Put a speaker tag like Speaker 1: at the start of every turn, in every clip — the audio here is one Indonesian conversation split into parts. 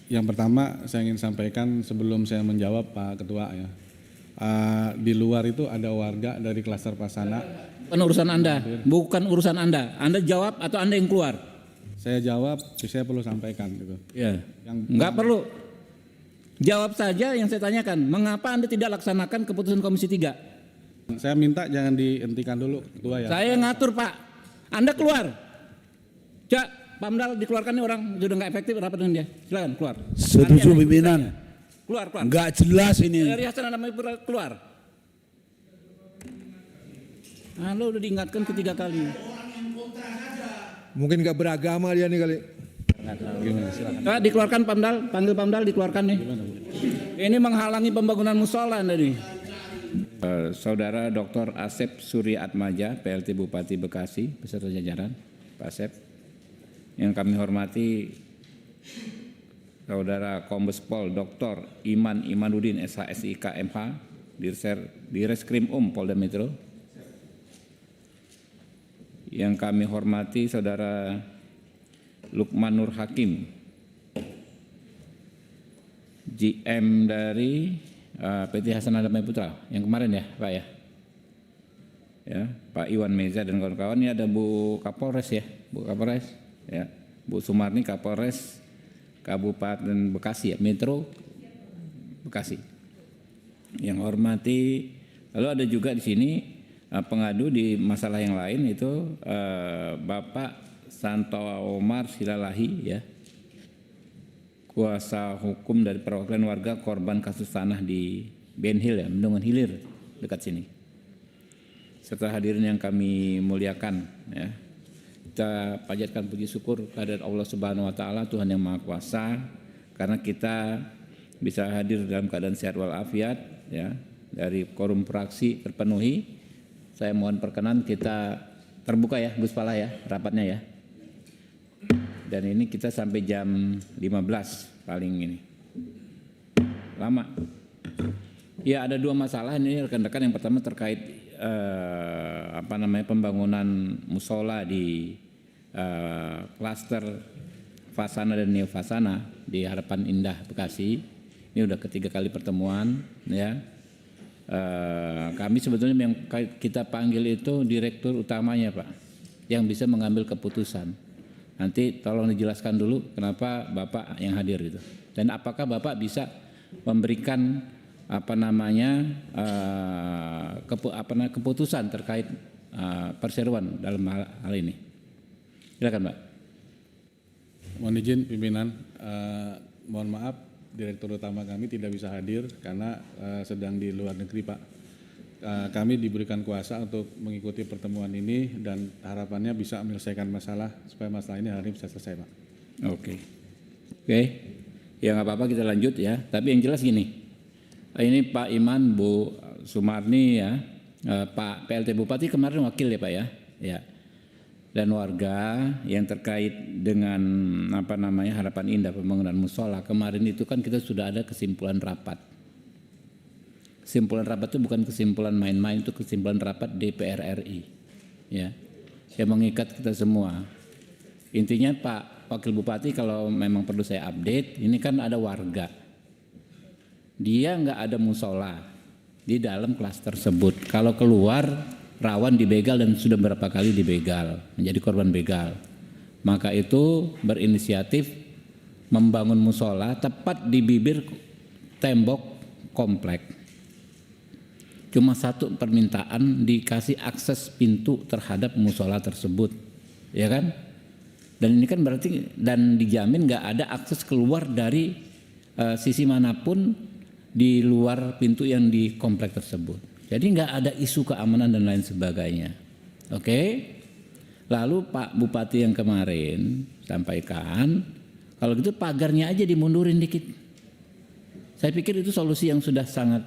Speaker 1: Yang pertama saya ingin sampaikan sebelum saya menjawab Pak Ketua ya. Di luar itu ada warga dari klaster Pasana.
Speaker 2: Bukan urusan Anda, bukan urusan Anda. Anda jawab atau Anda yang keluar?
Speaker 1: Saya jawab, saya perlu sampaikan gitu.
Speaker 2: Ya. Enggak perlu. Jawab saja yang saya tanyakan. Mengapa Anda tidak laksanakan keputusan Komisi 3?
Speaker 1: Saya minta jangan dihentikan dulu Ketua ya.
Speaker 2: Saya ngatur Pak. Anda keluar. Cak, Pamdal dikeluarkan nih orang sudah nggak efektif rapat dengan dia. Silakan keluar.
Speaker 3: Setuju pimpinan.
Speaker 2: Keluar.
Speaker 3: Enggak jelas ini.
Speaker 2: Dari Hasan Anda keluar. Lo udah diingatkan ketiga kali.
Speaker 4: Mungkin gak beragama dia nih kali.
Speaker 2: Nah, dikeluarkan Pamdal, panggil Pamdal dikeluarkan nih. Ini menghalangi pembangunan musola Anda nih. Saudara Dr. Asep Surya Atmaja, PLT Bupati Bekasi, beserta jajaran, Pak Asep. Yang kami hormati Saudara Kombes Pol Dr. Iman Imanuddin SHSIK MH, Direskrim Polda Metro. Yang kami hormati Saudara Lukman Nur Hakim, GM dari PT Hasan Adamai Putra yang kemarin ya Pak ya. Ya, Pak Iwan Meza dan kawan-kawan. Ini ada Bu Kapolres ya, Bu Kapolres ya, Bu Sumarni Kapolres Kabupaten Bekasi ya, Metro Bekasi. Yang hormati, lalu ada juga di sini pengadu di masalah yang lain itu Bapak Santo Omar Silalahi ya, kuasa hukum dari perwakilan warga korban kasus tanah di Ben Hill ya, Bendungan Hilir dekat sini. Serta hadirin yang kami muliakan ya. Kita panjatkan puji syukur kehadirat Allah Subhanahu wa taala, Tuhan yang Maha Kuasa, karena kita bisa hadir dalam keadaan sehat walafiat ya, dari quorum fraksi terpenuhi. Saya mohon perkenan kita terbuka ya Gus Pala ya rapatnya ya. Dan ini kita sampai jam 15 paling ini. Lama. Ya ada dua masalah ini rekan-rekan. Yang pertama terkait pembangunan musola di klaster Fasana dan Neo Fasana di Harapan Indah Bekasi. Ini udah ketiga kali pertemuan ya. Kami sebetulnya yang kita panggil itu direktur utamanya Pak, yang bisa mengambil keputusan. Nanti tolong dijelaskan dulu kenapa Bapak yang hadir itu, dan apakah Bapak bisa memberikan keputusan terkait perseroan dalam hal ini. Silakan Pak.
Speaker 1: Mohon izin pimpinan, mohon maaf Direktur utama kami tidak bisa hadir karena sedang di luar negeri Pak. Kami diberikan kuasa untuk mengikuti pertemuan ini dan harapannya bisa menyelesaikan masalah supaya masalah ini hari ini bisa selesai Pak.
Speaker 2: Oke. Ya nggak apa-apa kita lanjut ya. Tapi yang jelas gini, ini Pak Iman, Bu Sumarni ya, Pak PLT Bupati kemarin wakil ya Pak ya. Ya. Dan warga yang terkait dengan Harapan Indah pembangunan musola kemarin itu kan kita sudah ada kesimpulan rapat. Kesimpulan rapat itu bukan kesimpulan main-main, itu kesimpulan rapat DPR RI ya, yang mengikat kita semua. Intinya Pak Wakil Bupati, kalau memang perlu saya update, ini kan ada warga, dia nggak ada musola di dalam klaster tersebut. Kalau keluar rawan dibegal dan sudah berapa kali dibegal, menjadi korban begal. Maka itu berinisiatif membangun musola tepat di bibir tembok komplek. Cuma satu permintaan, dikasih akses pintu terhadap musola tersebut, ya kan? Dan ini kan berarti dan dijamin nggak ada akses keluar dari sisi manapun di luar pintu yang di komplek tersebut. Jadi nggak ada isu keamanan dan lain sebagainya. Oke. Lalu Pak Bupati yang kemarin sampaikan, kalau gitu pagarnya aja dimundurin dikit. Saya pikir itu solusi yang sudah sangat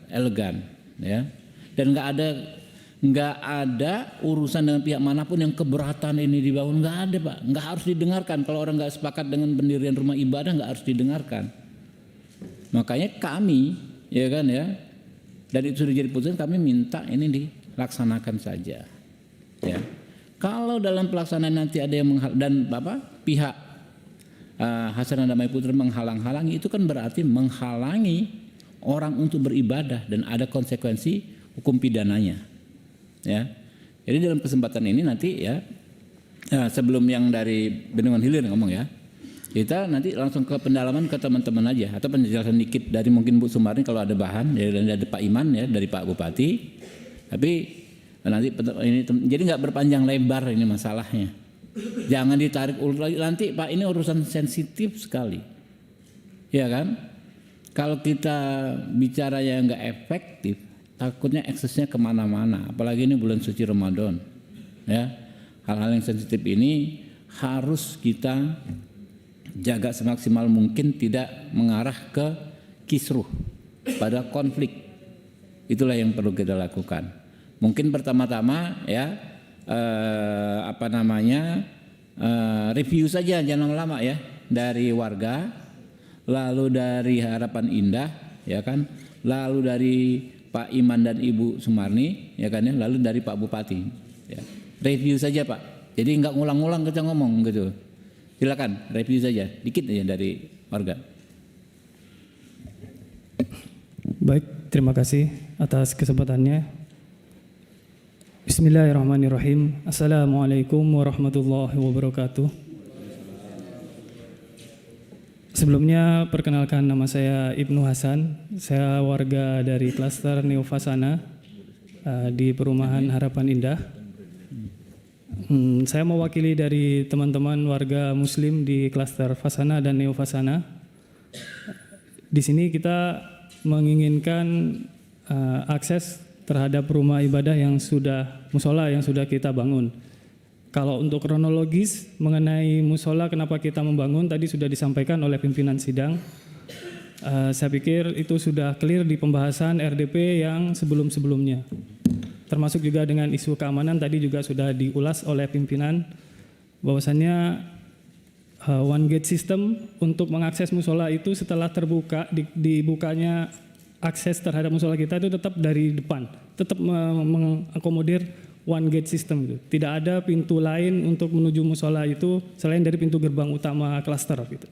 Speaker 2: elegan ya. Dan nggak ada urusan dengan pihak manapun yang keberatan ini dibangun, nggak ada Pak. Nggak harus didengarkan. Kalau orang nggak sepakat dengan pendirian rumah ibadah nggak harus didengarkan. Makanya kami ya kan ya, dan itu sudah jadi putusan, kami minta ini dilaksanakan saja ya. Kalau dalam pelaksanaan nanti ada yang dan pihak Hasanah Damai Putra menghalang-halangi, itu kan berarti menghalangi orang untuk beribadah dan ada konsekuensi hukum pidananya. Ya. Jadi dalam kesempatan ini nanti ya, sebelum yang dari Bendungan Hilir ngomong ya, kita nanti langsung ke pendalaman ke teman-teman aja, atau penjelasan dikit dari mungkin Bu Sumarni kalau ada bahan, dari Pak Iman ya, dari Pak Bupati. Tapi nanti ini jadi nggak berpanjang lebar ini masalahnya. Jangan ditarik ulur lagi nanti Pak, ini urusan sensitif sekali. Ya kan? Kalau kita bicara yang nggak efektif, takutnya eksesnya kemana-mana. Apalagi ini bulan suci Ramadan. Ya, hal-hal yang sensitif ini harus kita jaga semaksimal mungkin, tidak mengarah ke kisruh, pada konflik. Itulah yang perlu kita lakukan. Mungkin pertama-tama ya, review saja, jangan lama-lama ya, dari warga, lalu dari Harapan Indah, ya kan, lalu dari Pak Iman dan Ibu Sumarni, ya kan ya, lalu dari Pak Bupati. Ya. Review saja Pak, jadi nggak ngulang-ngulang kita ngomong gitu. Silakan review saja, dikit aja dari warga.
Speaker 4: Baik, terima kasih atas kesempatannya. Bismillahirrahmanirrahim. Assalamualaikum warahmatullahi wabarakatuh. Sebelumnya perkenalkan, nama saya Ibnu Hasan. Saya warga dari klaster Neo Fasana di perumahan Harapan Indah. Saya mewakili dari teman-teman warga Muslim di klaster Fasana dan Neo Fasana. Di sini kita menginginkan akses terhadap rumah ibadah yang musola yang sudah kita bangun. Kalau untuk kronologis mengenai musola kenapa kita membangun tadi sudah disampaikan oleh pimpinan sidang. Saya pikir itu sudah clear di pembahasan RDP yang sebelum-sebelumnya. Termasuk juga dengan isu keamanan tadi juga sudah diulas oleh pimpinan bahwasannya one gate system untuk mengakses musola itu setelah terbuka dibukanya akses terhadap musola kita itu tetap dari depan, tetap mengakomodir one gate system gitu. Tidak ada pintu lain untuk menuju musola itu selain dari pintu gerbang utama klaster gitu.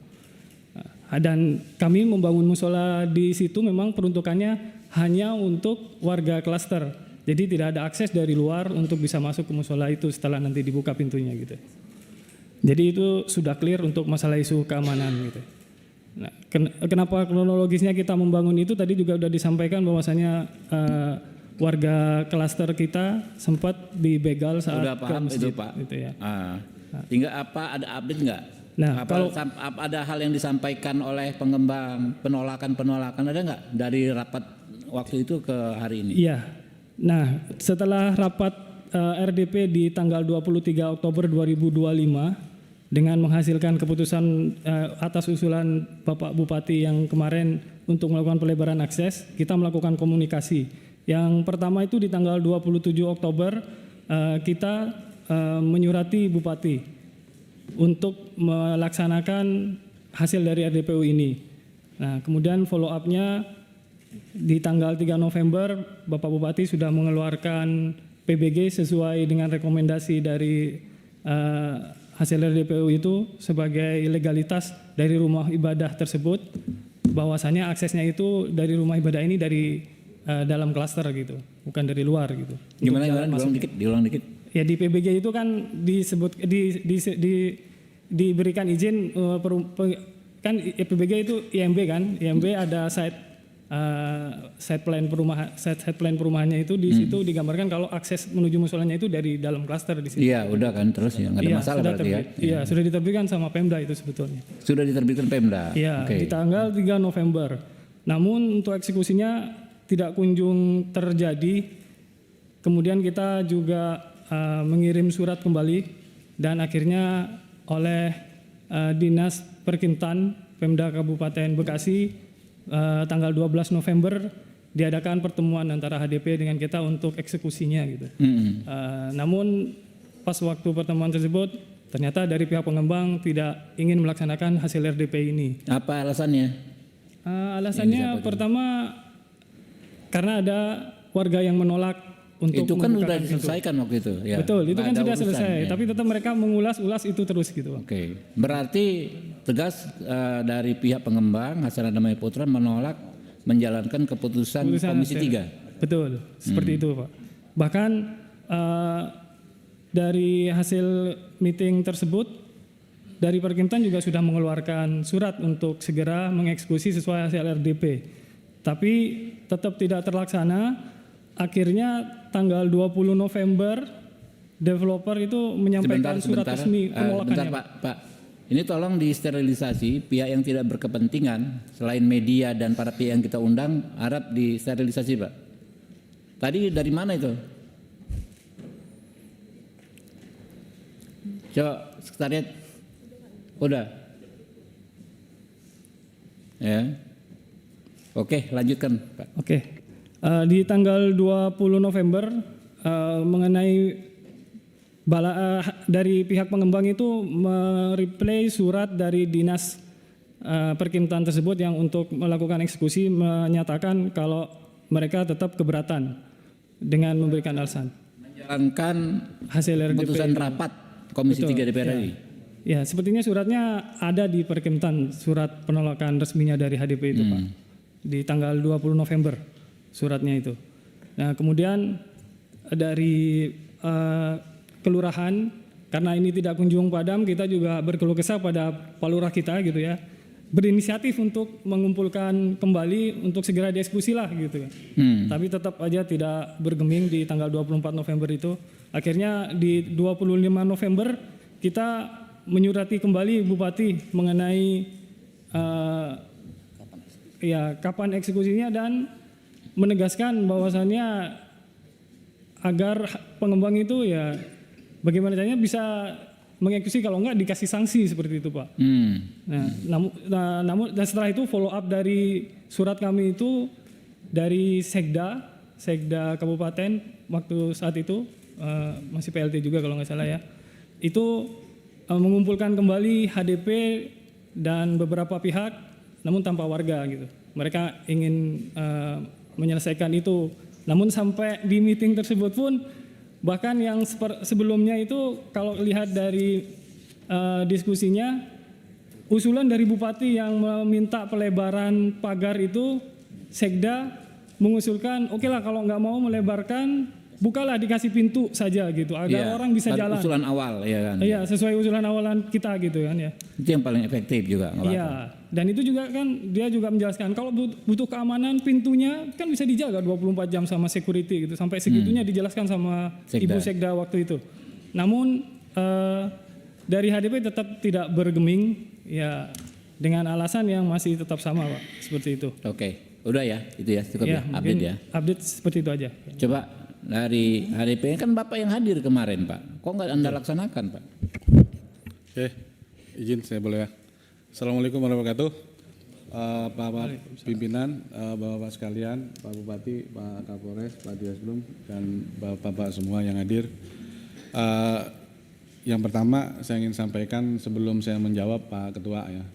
Speaker 4: Dan kami membangun musola di situ memang peruntukannya hanya untuk warga klaster. Jadi tidak ada akses dari luar untuk bisa masuk ke musola itu setelah nanti dibuka pintunya gitu. Jadi itu sudah clear untuk masalah isu keamanan gitu. Nah, kenapa kronologisnya kita membangun itu tadi juga sudah disampaikan bahwasanya warga klaster kita sempat dibegal saat
Speaker 2: Sudah paham
Speaker 4: ke masjid,
Speaker 2: itu Pak.
Speaker 4: gitu ya.
Speaker 2: Hingga apa, ada update nggak?
Speaker 4: Nah, kalau
Speaker 2: ada hal yang disampaikan oleh pengembang, penolakan ada nggak dari rapat waktu itu ke hari ini?
Speaker 4: iya. Nah, setelah rapat RDP di tanggal 23 Oktober 2025 dengan menghasilkan keputusan atas usulan Bapak Bupati yang kemarin untuk melakukan pelebaran akses, kita melakukan komunikasi. Yang pertama itu di tanggal 27 Oktober kita menyurati Bupati untuk melaksanakan hasil dari RDPU ini. Nah, kemudian follow up-nya di tanggal 3 November Bapak Bupati sudah mengeluarkan PBG sesuai dengan rekomendasi dari hasil RDPU itu sebagai legalitas dari rumah ibadah tersebut, bahwasanya aksesnya itu dari rumah ibadah ini dari dalam klaster gitu, bukan dari luar gitu.
Speaker 2: Gimana? Diulang dikit.
Speaker 4: Ya di PBG itu kan disebut diberikan izin kan PBG itu IMB kan, IMB ada site plan perumahannya itu di situ digambarkan kalau akses menuju musolanya itu dari dalam klaster di situ.
Speaker 2: Iya, udah kan terus ya, nggak ada masalah berarti ya.
Speaker 4: Iya, sudah diterbitkan sama Pemda itu sebetulnya.
Speaker 2: Sudah diterbitkan Pemda.
Speaker 4: Iya, di tanggal 3 November. Namun untuk eksekusinya tidak kunjung terjadi. Kemudian kita juga mengirim surat kembali dan akhirnya oleh Dinas Perkintan Pemda Kabupaten Bekasi tanggal 12 November diadakan pertemuan antara HDP dengan kita untuk eksekusinya gitu. Namun pas waktu pertemuan tersebut ternyata dari pihak pengembang tidak ingin melaksanakan hasil RDP ini.
Speaker 2: Apa alasannya?
Speaker 4: Alasannya pertama karena ada warga yang menolak untuk
Speaker 2: itu kan
Speaker 4: membukakan
Speaker 2: sudah
Speaker 4: pintu.
Speaker 2: diselesaikan waktu itu. Ya.
Speaker 4: Betul, itu
Speaker 2: Nggak
Speaker 4: kan
Speaker 2: ada
Speaker 4: sudah
Speaker 2: urusan,
Speaker 4: selesai.
Speaker 2: ya.
Speaker 4: Tapi tetap mereka mengulas-ulas itu terus gitu, Pak.
Speaker 2: Oke, berarti tegas dari pihak pengembang Hasanah Damai Putra menolak menjalankan keputusan Komisi 3.
Speaker 4: Betul, seperti itu, Pak. Bahkan dari hasil meeting tersebut, dari Perkintan juga sudah mengeluarkan surat untuk segera mengeksekusi sesuai hasil RDP. Tapi tetap tidak terlaksana. Akhirnya tanggal 20 November developer itu menyampaikan surat resmi penolakannya.
Speaker 2: Bentar Pak. Ini tolong disterilisasi pihak yang tidak berkepentingan selain media dan para pihak yang kita undang harap disterilisasi, Pak. Tadi dari mana itu? Coba sekretariat. Udah. Ya. Oke, lanjutkan, Pak.
Speaker 4: Oke. Di tanggal 20 November mengenai dari pihak pengembang itu mereplay surat dari dinas Perkintan tersebut yang untuk melakukan eksekusi menyatakan kalau mereka tetap keberatan dengan memberikan alasan.
Speaker 2: Menjalankan
Speaker 4: Hasil RDP
Speaker 2: keputusan
Speaker 4: itu.
Speaker 2: rapat Komisi
Speaker 4: Betul,
Speaker 2: 3 DPR
Speaker 4: ya.
Speaker 2: RI.
Speaker 4: Ya, sepertinya suratnya ada di Perkintan, surat penolakan resminya dari HDP itu, Pak. Di tanggal 20 November suratnya itu. Nah, kemudian dari kelurahan, karena ini tidak kunjung padam, kita juga berkeluh kesah pada Pak Lurah kita gitu ya, berinisiatif untuk mengumpulkan kembali untuk segera dieksekusi lah gitu ya. Tapi tetap aja tidak bergeming di tanggal 24 November itu. Akhirnya di 25 November kita menyurati kembali Bupati mengenai kapan eksekusinya dan menegaskan bahwasannya agar pengembang itu ya bagaimana caranya bisa mengeksekusi, kalau enggak dikasih sanksi seperti itu, Pak. Namun dan setelah itu follow up dari surat kami itu dari Sekda Kabupaten waktu saat itu masih PLT juga kalau nggak salah ya, itu mengumpulkan kembali HDP dan beberapa pihak, namun tanpa warga gitu. Mereka ingin menyelesaikan itu. Namun sampai di meeting tersebut pun, bahkan yang sebelumnya itu kalau lihat dari diskusinya, usulan dari Bupati yang meminta pelebaran pagar itu, Sekda mengusulkan, oke lah kalau nggak mau melebarkan, bukalah dikasih pintu saja gitu, agar orang bisa jalan.
Speaker 2: Usulan awal ya kan.
Speaker 4: Iya, sesuai usulan awalan kita gitu kan ya.
Speaker 2: Itu yang paling efektif juga.
Speaker 4: Iya, dan itu juga kan dia juga menjelaskan kalau butuh keamanan pintunya kan bisa dijaga 24 jam sama security gitu. Sampai segitunya dijelaskan sama
Speaker 2: Sekda.
Speaker 4: Ibu Sekda waktu itu. Namun dari HDP tetap tidak bergeming ya, dengan alasan yang masih tetap sama, Pak. Seperti itu.
Speaker 2: Oke, udah ya, itu ya cukup ya,
Speaker 4: mungkin
Speaker 2: update ya.
Speaker 4: Update seperti itu aja.
Speaker 2: Coba dari HDP kan Bapak yang hadir kemarin, Pak. Kok nggak Anda laksanakan, Pak?
Speaker 1: Oke, izin saya boleh ya. Assalamualaikum warahmatullahi wabarakatuh. Bapak pimpinan, Bapak-bapak sekalian, Pak Bupati, Pak Kapolres, Pak Diasblum, dan Bapak-bapak semua yang hadir. Yang pertama saya ingin sampaikan sebelum saya menjawab Pak Ketua ya.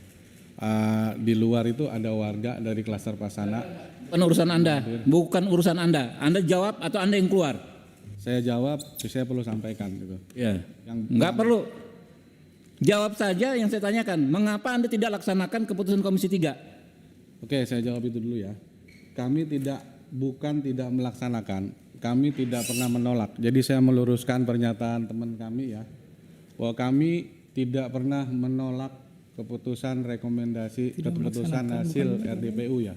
Speaker 1: Di luar itu ada warga dari klaster Pasana.
Speaker 2: Bukan urusan Anda, bukan urusan Anda. Anda jawab atau Anda yang keluar?
Speaker 1: Saya jawab, saya perlu sampaikan gitu.
Speaker 2: Ya. Nggak perlu. Jawab saja yang saya tanyakan. Mengapa Anda tidak laksanakan keputusan Komisi 3?
Speaker 1: Oke, saya jawab itu dulu ya. Kami bukan tidak melaksanakan, kami tidak pernah menolak. Jadi saya meluruskan pernyataan teman kami ya, bahwa kami tidak pernah menolak keputusan rekomendasi, keputusan hasil RDPU ya.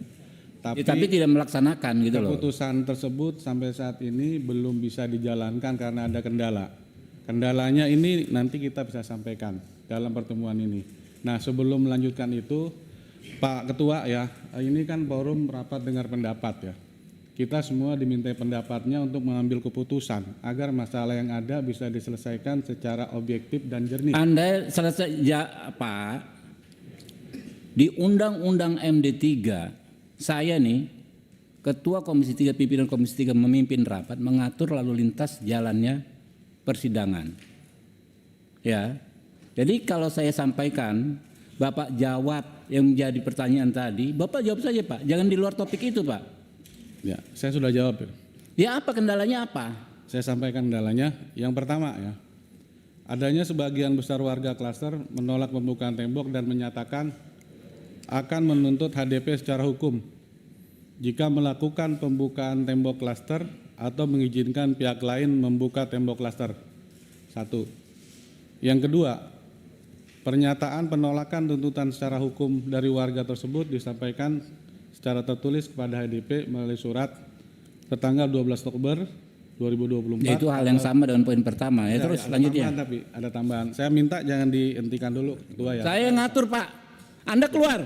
Speaker 2: Tapi tidak melaksanakan gitu loh.
Speaker 1: Keputusan tersebut sampai saat ini belum bisa dijalankan karena ada kendala. Kendalanya ini nanti kita bisa sampaikan dalam pertemuan ini. Nah, sebelum melanjutkan itu, Pak Ketua ya, ini kan forum rapat dengar pendapat ya. Kita semua dimintai pendapatnya untuk mengambil keputusan agar masalah yang ada bisa diselesaikan secara objektif dan jernih.
Speaker 2: Anda selesai ya, Pak. Di Undang-Undang MD3 saya nih, Ketua Komisi 3, pimpinan Komisi 3 memimpin rapat mengatur lalu lintas jalannya persidangan. Ya, jadi kalau saya sampaikan, Bapak jawab yang menjadi pertanyaan tadi, Bapak jawab saja Pak, jangan di luar topik itu Pak.
Speaker 1: Ya, saya sudah jawab ya.
Speaker 2: Ya apa kendalanya apa?
Speaker 1: Saya sampaikan kendalanya. Yang pertama ya, adanya sebagian besar warga klaster menolak pembukaan tembok dan menyatakan akan menuntut HDP secara hukum jika melakukan pembukaan tembok klaster atau mengizinkan pihak lain membuka tembok klaster. Satu. Yang kedua, pernyataan penolakan tuntutan secara hukum dari warga tersebut disampaikan secara tertulis kepada HDP melalui surat tertanggal 12 Oktober 2024.
Speaker 2: Ya, itu hal yang sama dengan poin pertama ya. Terus selanjutnya.
Speaker 1: Tapi ada tambahan. Saya minta jangan dihentikan dulu Ketua ya.
Speaker 2: Saya ngatur Pak. Anda keluar.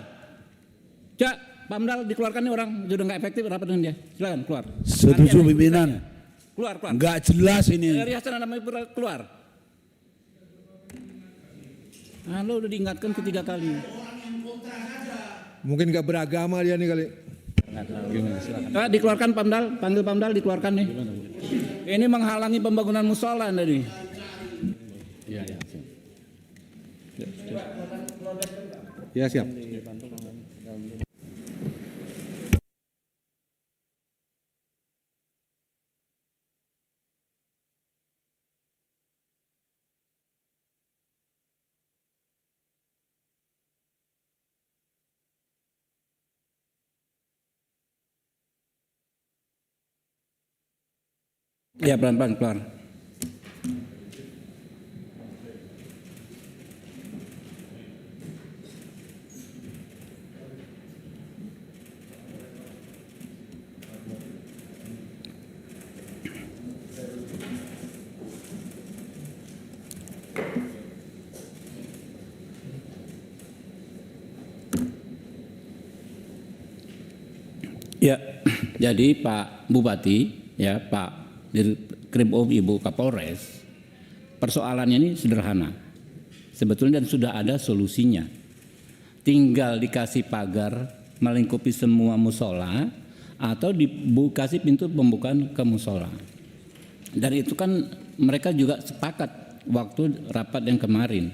Speaker 2: Cak, Pamdal dikeluarkan nih orang sudah nggak efektif rapat dengan dia. Silakan keluar.
Speaker 3: Setuju pimpinan.
Speaker 2: Keluar.
Speaker 3: Nggak jelas ini.
Speaker 2: Dari Hasan namanya keluar. Lo udah diingatkan ketiga kali.
Speaker 5: Mungkin gak beragama dia nih kali.
Speaker 2: Dikeluarkan Pamdal, panggil Pamdal dikeluarkan nih. Ini menghalangi pembangunan musola tadi.
Speaker 1: Iya. Ya siap.
Speaker 2: Ya pelan-pelan keluar. Ya, jadi Pak Bupati, ya Pak Dirkrim Ibu Kapolres, persoalannya ini sederhana. Sebetulnya dan sudah ada solusinya. Tinggal dikasih pagar melingkupi semua musola atau dikasih pintu pembukaan ke musola. Dan itu kan mereka juga sepakat waktu rapat yang kemarin.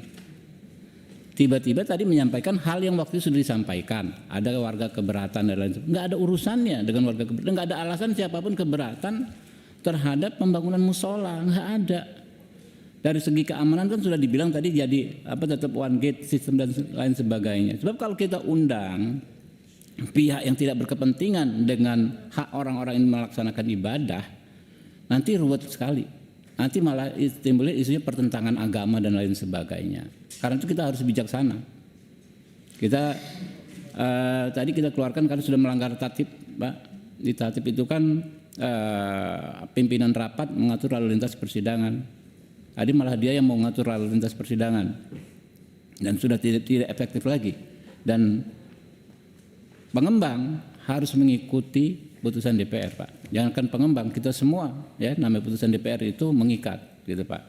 Speaker 2: Tiba-tiba tadi menyampaikan hal yang waktu itu sudah disampaikan. Ada warga keberatan dan lain sebagainya. Nggak ada urusannya dengan warga keberatan. Nggak ada alasan siapapun keberatan terhadap pembangunan musola. Nggak ada. Dari segi keamanan kan sudah dibilang tadi jadi tetap one gate sistem dan lain sebagainya. Sebab kalau kita undang pihak yang tidak berkepentingan dengan hak orang-orang yang melaksanakan ibadah, nanti ruwet sekali. Nanti malah timbulnya isunya pertentangan agama dan lain sebagainya. Karena itu kita harus bijaksana. Kita tadi kita keluarkan karena sudah melanggar tatib, Pak. Di tatib itu kan pimpinan rapat mengatur lalu lintas persidangan. Tadi malah dia yang mau mengatur lalu lintas persidangan dan sudah tidak efektif lagi. Dan pengembang harus mengikuti putusan DPR, Pak. Jangankan pengembang, kita semua ya, namanya putusan DPR itu mengikat, gitu Pak.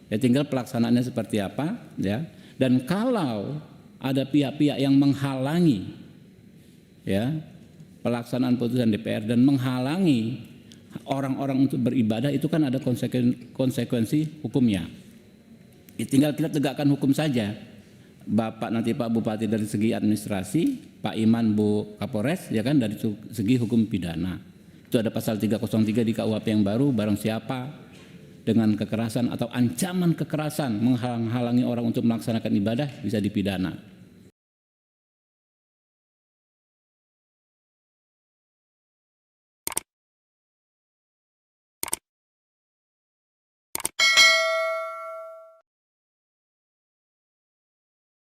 Speaker 2: Ya tinggal pelaksanaannya seperti apa, ya. Dan kalau ada pihak-pihak yang menghalangi, ya, pelaksanaan putusan DPR dan menghalangi orang-orang untuk beribadah, itu kan ada konsekuensi hukumnya. Ya, tinggal kita tegakkan hukum saja. Bapak nanti Pak Bupati dari segi administrasi, Pak Iman Bu Kapolres ya kan dari segi hukum pidana. Itu ada pasal 303 di KUHP yang baru, barang siapa dengan kekerasan atau ancaman kekerasan menghalang-halangi orang untuk melaksanakan ibadah bisa dipidana.